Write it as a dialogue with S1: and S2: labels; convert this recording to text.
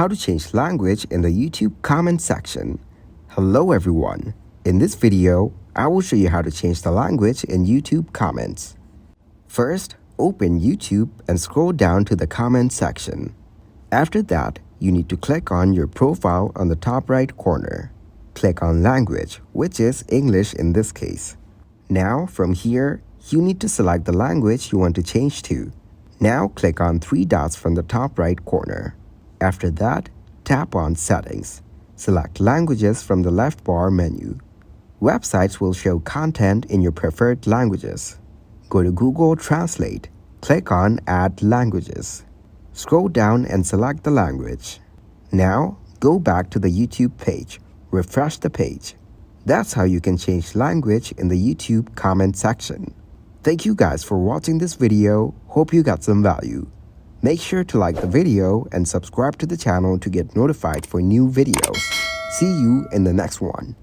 S1: How to change language in the YouTube comment section. Hello everyone. In this video, I will show you how to change the language in YouTube comments. First, open YouTube and scroll down to the comment section. After that, you need to click on your profile on the top right corner. Click on language, which is English in this case. Now, from here, you need to select the language you want to change to. Now, click on three dots from the top right corner. After that, tap on Settings. Select Languages from the left bar menu. Websites will show content in your preferred languages. Go to Google Translate. Click on Add Languages. Scroll down and select the language. Now, go back to the YouTube page. Refresh the page. That's how you can change language in the YouTube comment section. Thank you guys for watching this video. Hope you got some value. Make sure to like the video and subscribe to the channel to get notified for new videos. See you in the next one.